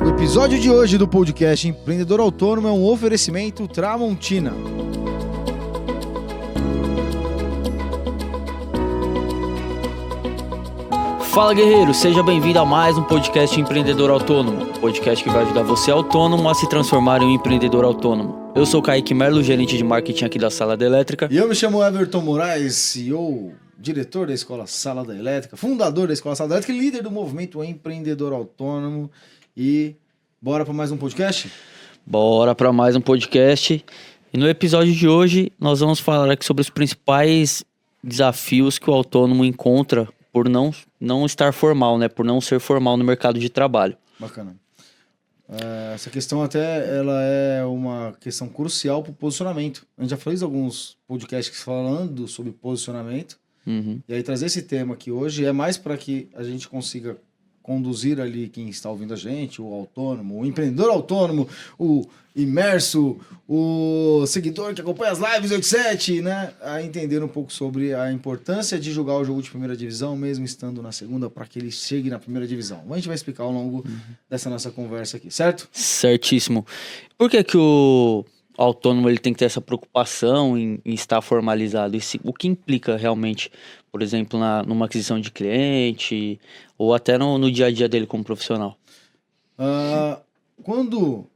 O episódio de hoje do podcast Empreendedor Autônomo é um oferecimento Tramontina. Fala, guerreiro, seja bem-vindo a mais um podcast Empreendedor Autônomo, podcast que vai ajudar você autônomo a se transformar em um empreendedor autônomo. Eu sou Kaique Merlo, gerente de marketing aqui da Sala da Elétrica. E eu me chamo Everton Moraes, CEO, diretor da Escola Sala da Elétrica, fundador da Escola Sala da Elétrica e líder do movimento Empreendedor Autônomo. E bora para mais um podcast? Bora para mais um podcast. E no episódio de hoje nós vamos falar aqui sobre os principais desafios que o autônomo encontra por não estar formal, né? Por não ser formal no mercado de trabalho. Bacana. Essa questão até ela é uma questão crucial para o posicionamento. A gente já fez alguns podcasts falando sobre posicionamento. E aí trazer esse tema aqui hoje é mais para que a gente consiga conduzir ali quem está ouvindo a gente, o autônomo, o empreendedor autônomo, o imerso, o seguidor que acompanha as lives 87, né? A entender um pouco sobre a importância de jogar o jogo de primeira divisão, mesmo estando na segunda, para que ele chegue na primeira divisão. A gente vai explicar ao longo dessa nossa conversa aqui, certo? Certíssimo. Por que que o autônomo ele tem que ter essa preocupação em estar formalizado? O que implica realmente, por exemplo, numa aquisição de cliente ou até no dia a dia dele como profissional? Quando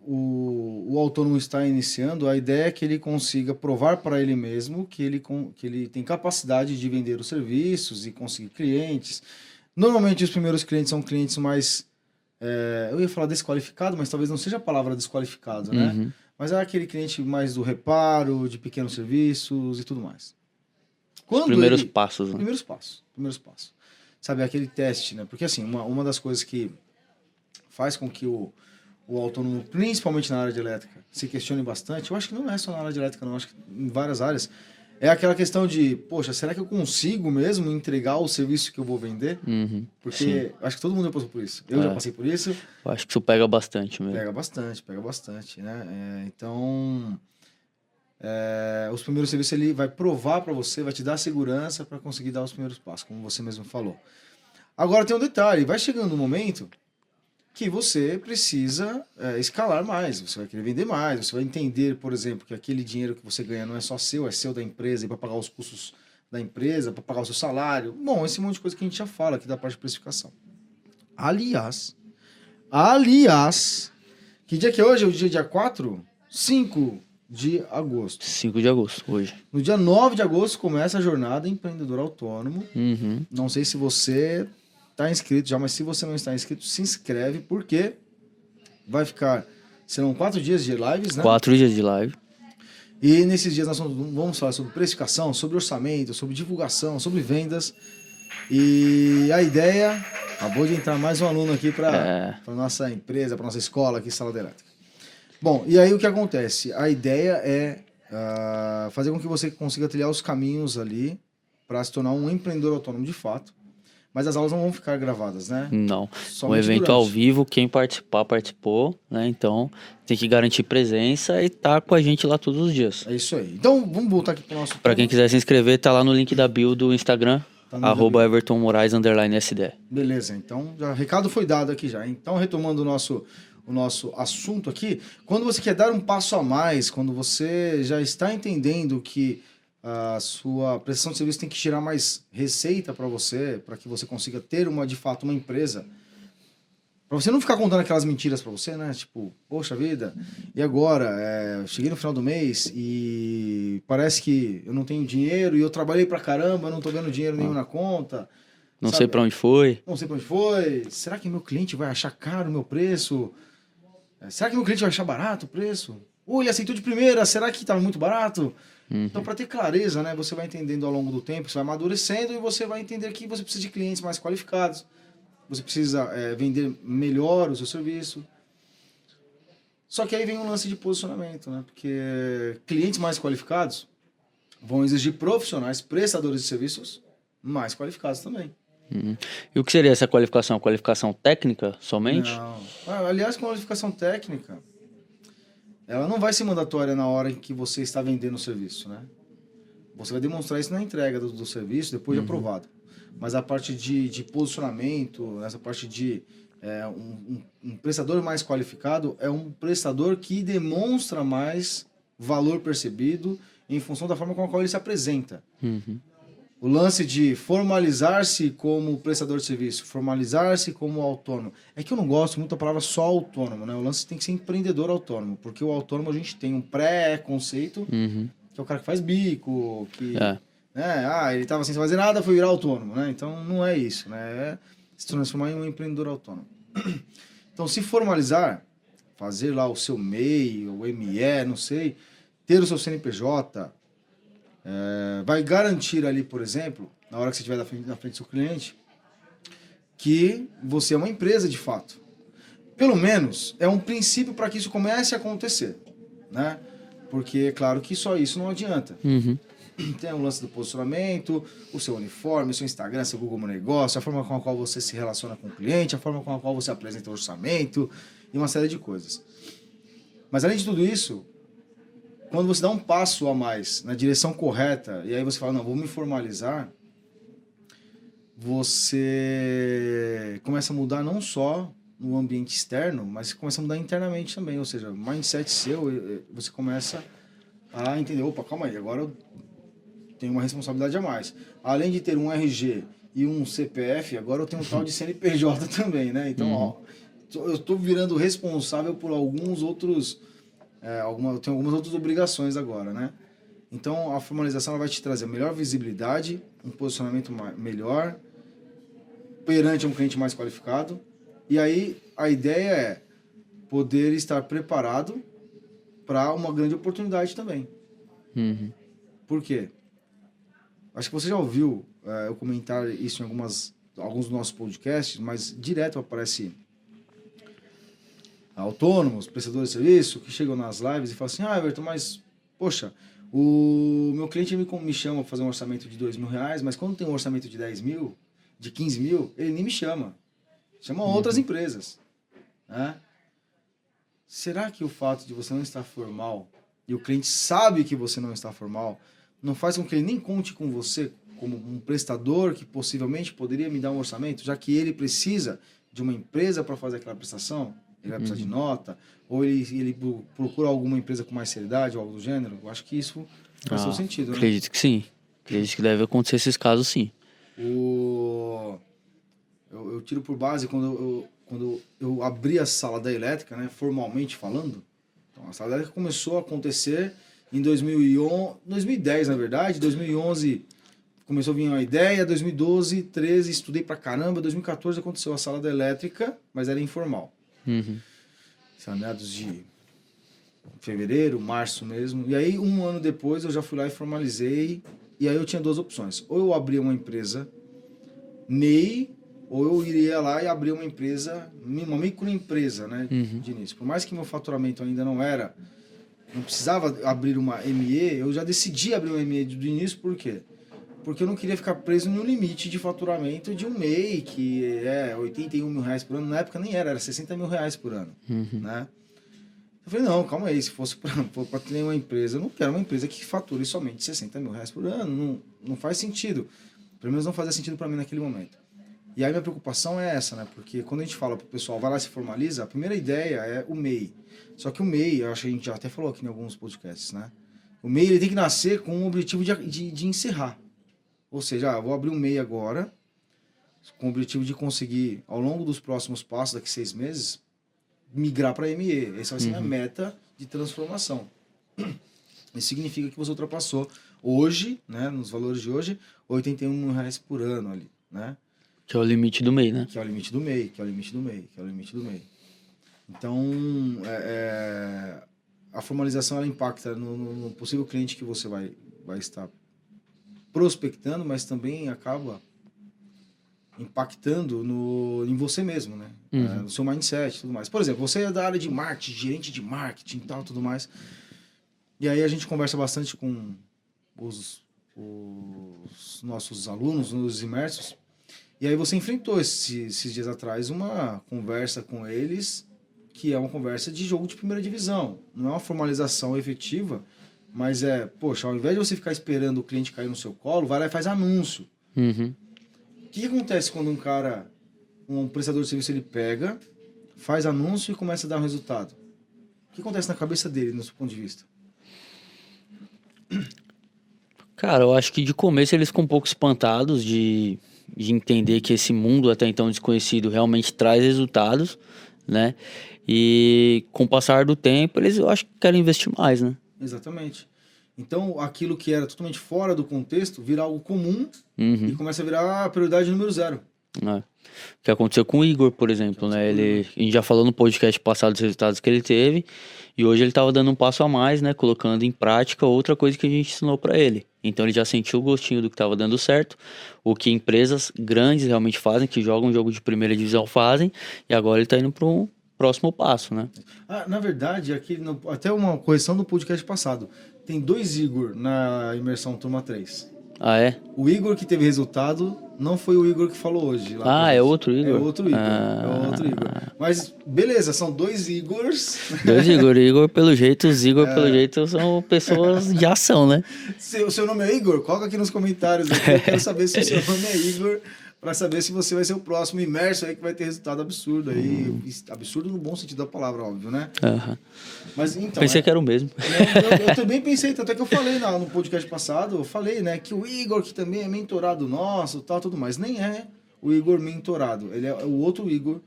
o autônomo está iniciando, a ideia é que ele consiga provar para ele mesmo que ele tem capacidade de vender os serviços e conseguir clientes. Normalmente os primeiros clientes são clientes mais... eu ia falar desqualificado, mas talvez não seja a palavra desqualificado, né? Mas é aquele cliente mais do reparo, de pequenos serviços e tudo mais. Primeiros passos, né? Primeiros passos. Sabe, aquele teste, né? Porque assim, uma das coisas que faz com que o autônomo, principalmente na área de elétrica, se questione bastante, eu acho que não é só na área de elétrica, não, acho que em várias áreas, é aquela questão de, poxa, será que eu consigo mesmo entregar o serviço que eu vou vender? Porque acho que todo mundo já passou por isso. Eu já passei por isso. Eu acho que isso pega bastante mesmo. Pega bastante, né? Então, os primeiros serviços ele vai provar para você, vai te dar segurança para conseguir dar os primeiros passos, como você mesmo falou. Agora tem um detalhe, vai chegando um momento que você precisa escalar mais, você vai querer vender mais, você vai entender, por exemplo, que aquele dinheiro que você ganha não é só seu, é seu da empresa, e para pagar os custos da empresa, para pagar o seu salário. Bom, esse monte de coisa que a gente já fala aqui da parte de precificação. Aliás, que dia que é hoje? É o dia 4? 5 de agosto. 5 de agosto, hoje. No dia 9 de agosto começa a jornada Empreendedor Autônomo. Não sei se você está inscrito já, mas se você não está inscrito, se inscreve, porque serão 4 dias de lives, né? 4 dias de live. E nesses dias nós vamos falar sobre precificação, sobre orçamento, sobre divulgação, sobre vendas. E a ideia... Acabou de entrar mais um aluno aqui para a nossa empresa, para nossa escola aqui, Sala da Elétrica. Bom, e aí o que acontece? A ideia é fazer com que você consiga trilhar os caminhos ali para se tornar um empreendedor autônomo de fato. Mas as aulas não vão ficar gravadas, né? Não. Somente o evento durante. Ao vivo, quem participou, né? Então tem que garantir presença e tá com a gente lá todos os dias. É isso aí. Então vamos voltar aqui para o nosso... Para quem quiser se inscrever, tá lá no link da bio do Instagram. @Everton Moraes _SDE. Beleza, então o recado foi dado aqui já. Então, retomando o nosso assunto aqui, quando você quer dar um passo a mais, quando você já está entendendo que a sua prestação de serviço tem que gerar mais receita para você, para que você consiga ter de fato uma empresa, para você não ficar contando aquelas mentiras para você, né? Tipo, poxa vida, e agora? Cheguei no final do mês e parece que eu não tenho dinheiro e eu trabalhei pra caramba, não tô vendo dinheiro nenhum na conta. Não sei para onde foi. Será que meu cliente vai achar caro o meu preço? Será que meu cliente vai achar barato o preço? Ou ele aceitou de primeira, será que tá muito barato? Então, para ter clareza, né? Você vai entendendo ao longo do tempo, você vai amadurecendo e você vai entender que você precisa de clientes mais qualificados. Você precisa vender melhor o seu serviço. Só que aí vem um lance de posicionamento, né? Porque clientes mais qualificados vão exigir profissionais, prestadores de serviços mais qualificados também. E o que seria essa qualificação? Qualificação técnica somente? Não. Aliás, qualificação técnica, ela não vai ser mandatória na hora em que você está vendendo o serviço, né? Você vai demonstrar isso na entrega do serviço, depois de aprovado. Mas a parte de posicionamento, essa parte de um prestador mais qualificado é um prestador que demonstra mais valor percebido em função da forma com a qual ele se apresenta. O lance de formalizar-se como prestador de serviço, formalizar-se como autônomo. É que eu não gosto muito da palavra só autônomo, né? O lance tem que ser empreendedor autônomo, porque o autônomo a gente tem um pré-conceito, que é o cara que faz bico, que... né? Ele estava sem fazer nada, foi virar autônomo, né? Então não é isso, né? É se transformar em um empreendedor autônomo. Então, se formalizar, fazer lá o seu MEI, o ME, não sei, ter o seu CNPJ, vai garantir ali, por exemplo, na hora que você estiver na frente do seu cliente, que você é uma empresa de fato. Pelo menos é um princípio para que isso comece a acontecer, né? Porque é claro que só isso não adianta. Tem o lance do posicionamento, o seu uniforme, o seu Instagram, seu Google Meu Negócio, a forma com a qual você se relaciona com o cliente, a forma com a qual você apresenta o orçamento e uma série de coisas. Mas além de tudo isso, quando você dá um passo a mais na direção correta, e aí você fala, não, vou me formalizar, você começa a mudar não só no ambiente externo, mas começa a mudar internamente também, ou seja, o mindset seu, você começa a entender, opa, calma aí, agora eu tenho uma responsabilidade a mais. Além de ter um RG e um CPF, agora eu tenho um tal de CNPJ também, né? Então, eu estou virando responsável por alguns outros... eu tenho algumas outras obrigações agora, né? Então, a formalização ela vai te trazer melhor visibilidade, um posicionamento melhor, perante um cliente mais qualificado. E aí, a ideia é poder estar preparado para uma grande oportunidade também. Por quê? Acho que você já ouviu eu comentar isso em alguns dos nossos podcasts, mas direto aparece autônomos, prestadores de serviço, que chegam nas lives e falam assim, Everton, mas, poxa, o meu cliente me chama para fazer um orçamento de R$2.000, mas quando tem um orçamento de 10 mil, de 15 mil, ele nem me chama. Chama outras empresas. Né? Será que o fato de você não estar formal, e o cliente sabe que você não está formal, não faz com que ele nem conte com você como um prestador que possivelmente poderia me dar um orçamento, já que ele precisa de uma empresa para fazer aquela prestação? Ele vai precisar de nota, ou ele procura alguma empresa com mais seriedade, ou algo do gênero. Eu acho que isso faz seu sentido, né? Acredito que sim. Acredito que deve acontecer esses casos, sim. Eu tiro por base quando eu abri a sala da elétrica, né, formalmente falando. Então, a sala da elétrica começou a acontecer em 2010, na verdade. 2011 começou a vir uma ideia, 2012, 13 estudei pra caramba, 2014 aconteceu a sala da elétrica, mas era informal. Sei lá, meados de fevereiro, março mesmo. E aí, um ano depois, eu já fui lá e formalizei. E aí eu tinha duas opções. Ou eu abria uma empresa MEI, ou eu iria lá e abrir uma empresa, uma microempresa, né, de início. Por mais que meu faturamento ainda não precisava abrir uma ME, eu já decidi abrir uma ME do início, por quê? Porque eu não queria ficar preso no limite de faturamento de um MEI, que é R$81 mil por ano. Na época nem era R$60 mil por ano, né? Eu falei, não, calma aí, se fosse para ter uma empresa, eu não quero uma empresa que fature somente R$60 mil por ano, não faz sentido. Pelo menos não fazia sentido para mim naquele momento. E aí minha preocupação é essa, né? Porque quando a gente fala pro pessoal, vai lá e se formaliza, a primeira ideia é o MEI. Só que o MEI, eu acho que a gente já até falou aqui em alguns podcasts, né? O MEI ele tem que nascer com o objetivo de encerrar. Ou seja, eu vou abrir um MEI agora, com o objetivo de conseguir, ao longo dos próximos passos, daqui 6 meses, migrar para ME. Essa vai ser a minha meta de transformação. Isso significa que você ultrapassou hoje, né, nos valores de hoje, R$81 mil por ano ali, né? Que é o limite do MEI, né? Que é o limite do MEI, Então, a formalização ela impacta no possível cliente que você vai estar prospectando, mas também acaba impactando em você mesmo, né? No seu mindset e tudo mais. Por exemplo, você é da área de marketing, gerente de marketing e tal, tudo mais. E aí a gente conversa bastante com os nossos alunos, os imersos. E aí você enfrentou esses dias atrás uma conversa com eles, que é uma conversa de jogo de primeira divisão. Não é uma formalização efetiva Mas poxa, ao invés de você ficar esperando o cliente cair no seu colo, vai lá e faz anúncio. Uhum. O que acontece quando um prestador de serviço, ele pega, faz anúncio e começa a dar um resultado? O que acontece na cabeça dele, no seu ponto de vista? Cara, eu acho que de começo eles ficam um pouco espantados de entender que esse mundo até então desconhecido realmente traz resultados, né? E com o passar do tempo, eles eu acho que querem investir mais, né? Exatamente. Então, aquilo que era totalmente fora do contexto vira algo comum e começa a virar a prioridade número 0. O que aconteceu com o Igor, por exemplo, né? A gente já falou no podcast passado dos resultados que ele teve e hoje ele estava dando um passo a mais, né? Colocando em prática outra coisa que a gente ensinou para ele. Então ele já sentiu o gostinho do que estava dando certo, o que empresas grandes realmente fazem, que jogam um jogo de primeira divisão fazem, e agora ele está indo para um próximo passo, né? Na verdade, aqui, até uma correção do podcast passado, tem 2 Igor na imersão Turma 3. Ah, é? O Igor que teve resultado não foi o Igor que falou hoje. Lá é outro Igor? É outro Igor. É outro Igor. Mas, beleza, são 2 Igors. 2 Igor. Igor, pelo jeito, os Igor, pelo jeito, são pessoas de ação, né? Se o seu nome é Igor, coloca aqui nos comentários. Eu quero saber se o seu nome é Igor, para saber se você vai ser o próximo imerso aí que vai ter resultado absurdo aí. Absurdo no bom sentido da palavra, óbvio, né? Mas então... Pensei que era o mesmo. Eu também pensei, tanto é que eu falei no podcast passado, eu falei, né, que o Igor, que também é mentorado nosso, tal, tudo mais, nem é o Igor mentorado, ele é o outro Igor,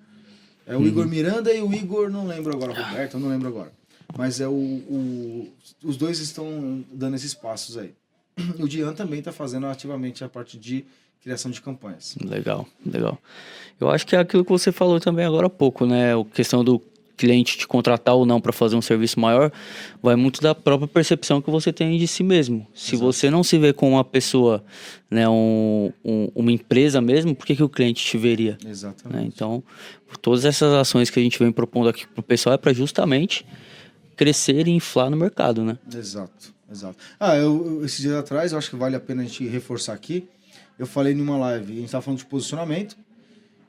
é o Igor Miranda e o Igor, não lembro agora, Roberto, eu não lembro agora, mas os dois estão dando esses passos aí. O Dian também está fazendo ativamente a parte de criação de campanhas. Legal. Eu acho que é aquilo que você falou também agora há pouco, né, a questão do cliente te contratar ou não para fazer um serviço maior, vai muito da própria percepção que você tem de si mesmo. Se você não se vê como uma pessoa, né, uma empresa mesmo, por que o cliente te veria? Exatamente. Né? Então, todas essas ações que a gente vem propondo aqui pro pessoal é para justamente crescer e inflar no mercado, né? Exato. Esses dias atrás, eu acho que vale a pena a gente reforçar aqui, eu falei numa live, a gente estava falando de posicionamento,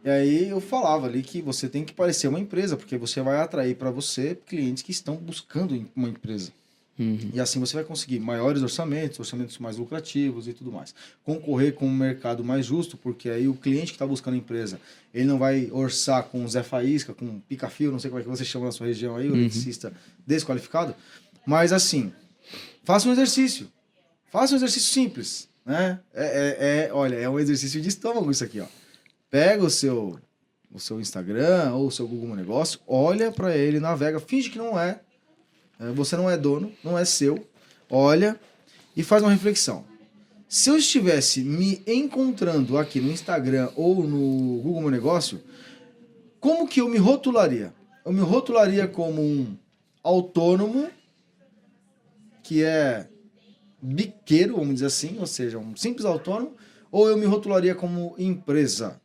e aí eu falava ali que você tem que parecer uma empresa, porque você vai atrair para você clientes que estão buscando uma empresa. E assim você vai conseguir maiores orçamentos mais lucrativos e tudo mais. Concorrer com um mercado mais justo, porque aí o cliente que está buscando a empresa, ele não vai orçar com Zé Faísca, com Pica-Fio, não sei como é que você chama na sua região aí, o eletricista desqualificado. Mas assim, faça um exercício. Faça um exercício simples, né? Olha, é um exercício de estômago isso aqui, ó. Pega o seu Instagram ou o seu Google Negócio, olha para ele, navega, finge que não é, você não é dono, não é seu, olha e faz uma reflexão. Se eu estivesse me encontrando aqui no Instagram ou no Google Negócio, como que eu me rotularia? Eu me rotularia como um autônomo, que é biqueiro, vamos dizer assim, ou seja, um simples autônomo, ou eu me rotularia como empresa?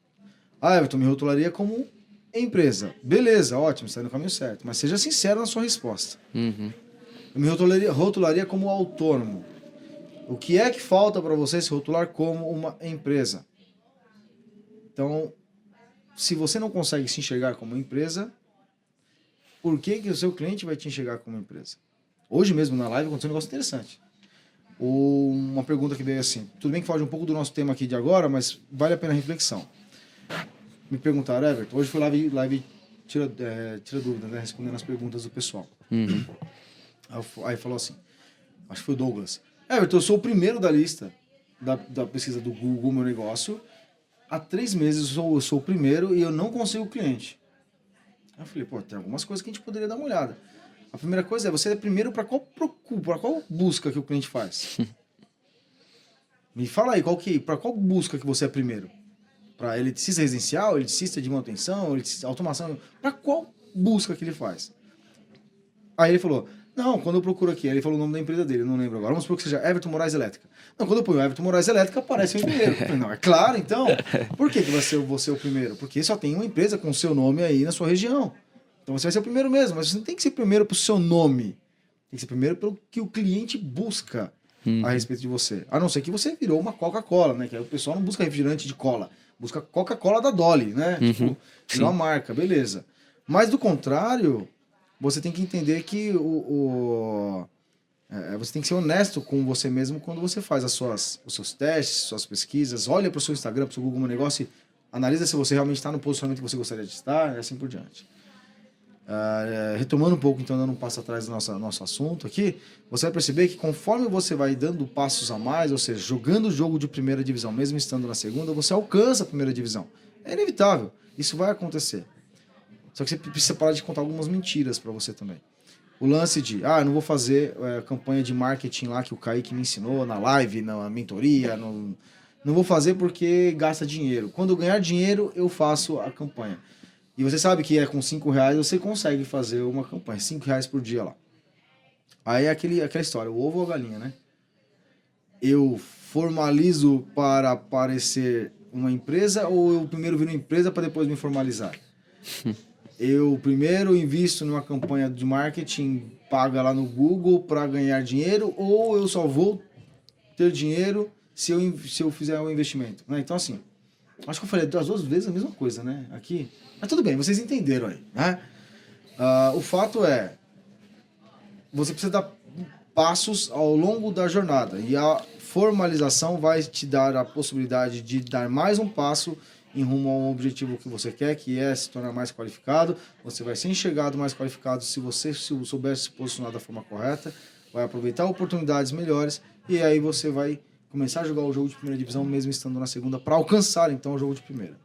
Everton, me rotularia como empresa. Beleza, ótimo, está no caminho certo. Mas seja sincero na sua resposta. Eu me rotularia como autônomo. O que é que falta para você se rotular como uma empresa? Então, se você não consegue se enxergar como empresa, por que o seu cliente vai te enxergar como empresa? Hoje mesmo na live aconteceu um negócio interessante. Uma pergunta que veio assim, tudo bem que foge um pouco do nosso tema aqui de agora, mas vale a pena a reflexão. Me perguntaram, Everton, hoje foi live tira dúvida, né? Respondendo as perguntas do pessoal. Aí falou assim, acho que foi o Douglas. Everton, eu sou o primeiro da lista da pesquisa do Google Meu Negócio. Há 3 meses eu sou o primeiro e eu não consigo cliente. Aí eu falei, tem algumas coisas que a gente poderia dar uma olhada. A primeira coisa é, você é primeiro para qual busca que o cliente faz? Me fala aí, para qual busca que você é primeiro? Para eletricista residencial, eletricista de manutenção, automação, para qual busca que ele faz? Aí ele falou, não, quando eu procuro aqui, ele falou o nome da empresa dele, eu não lembro agora, vamos supor que seja Everton Moraes Elétrica. Não, quando eu ponho Everton Moraes Elétrica, aparece o primeiro. Eu falei, não, é claro, então, por que você vai ser o primeiro? Porque só tem uma empresa com o seu nome aí na sua região. Então você vai ser o primeiro mesmo, mas você não tem que ser primeiro pro seu nome, tem que ser primeiro pelo que o cliente busca a respeito de você. A não ser que você virou uma Coca-Cola, né? Que aí o pessoal não busca refrigerante de cola, busca Coca-Cola da Dolly, né? Tipo, virou uma marca, beleza. Mas do contrário, você tem que entender que Você tem que ser honesto com você mesmo quando você faz os seus testes, suas pesquisas. Olha para o seu Instagram, para o seu Google Meu Negócio e analisa se você realmente está no posicionamento que você gostaria de estar e assim por diante. Retomando um pouco, então, dando um passo atrás do nosso assunto aqui, você vai perceber que conforme você vai dando passos a mais, ou seja, jogando o jogo de primeira divisão, mesmo estando na segunda, você alcança a primeira divisão. É inevitável. Isso vai acontecer. Só que você precisa parar de contar algumas mentiras para você também. O lance de, eu não vou fazer campanha de marketing lá que o Kaique me ensinou na live, na mentoria, não vou fazer porque gasta dinheiro. Quando eu ganhar dinheiro, eu faço a campanha. E você sabe que com R$5 você consegue fazer uma campanha, R$5 por dia lá. Aí é aquela história, o ovo ou a galinha, né? Eu formalizo para parecer uma empresa ou eu primeiro viro uma empresa para depois me formalizar? Eu primeiro invisto numa campanha de marketing paga lá no Google para ganhar dinheiro ou eu só vou ter dinheiro se eu fizer um investimento? Né? Então, assim, acho que eu falei das duas vezes a mesma coisa, né? Aqui. Mas tudo bem, vocês entenderam aí, né? O fato é, você precisa dar passos ao longo da jornada e a formalização vai te dar a possibilidade de dar mais um passo em rumo a um objetivo que você quer, que é se tornar mais qualificado. Você vai ser enxergado mais qualificado se você souber se posicionar da forma correta, vai aproveitar oportunidades melhores e aí você vai começar a jogar o jogo de primeira divisão mesmo estando na segunda para alcançar então o jogo de primeira.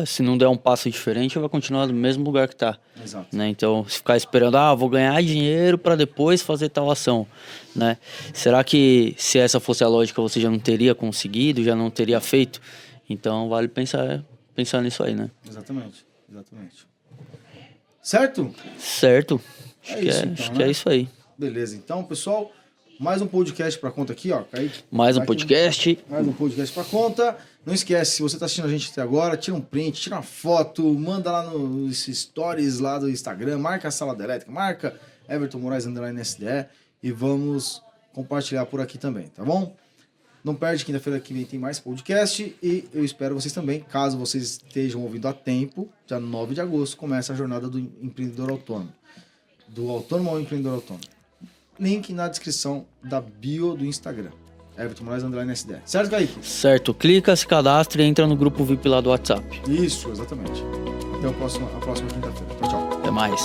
Se não der um passo diferente, vai continuar no mesmo lugar que tá. Exato. Né? Então, se ficar esperando, vou ganhar dinheiro para depois fazer tal ação, né? Será que se essa fosse a lógica, você já não teria conseguido, já não teria feito? Então, vale pensar nisso aí, né? Exatamente. Certo? Certo. Acho que é isso aí. Beleza. Então, pessoal, mais um podcast para conta aqui, ó. Mais um podcast para conta. Não esquece, se você está assistindo a gente até agora, tira um print, tira uma foto, manda lá nos stories lá do Instagram, marca a Sala da Elétrica, marca Everton Moraes _SDE e vamos compartilhar por aqui também, tá bom? Não perde, quinta-feira que vem tem mais podcast e eu espero vocês também, caso vocês estejam ouvindo a tempo, dia 9 de agosto começa a jornada do empreendedor autônomo, do autônomo ao empreendedor autônomo. Link na descrição da bio do Instagram. Everton Moraes _SDE. Certo, Kaique? Certo. Clica, se cadastra e entra no grupo VIP lá do WhatsApp. Isso, exatamente. Até a próxima quinta-feira. Tchau, tchau. Até mais.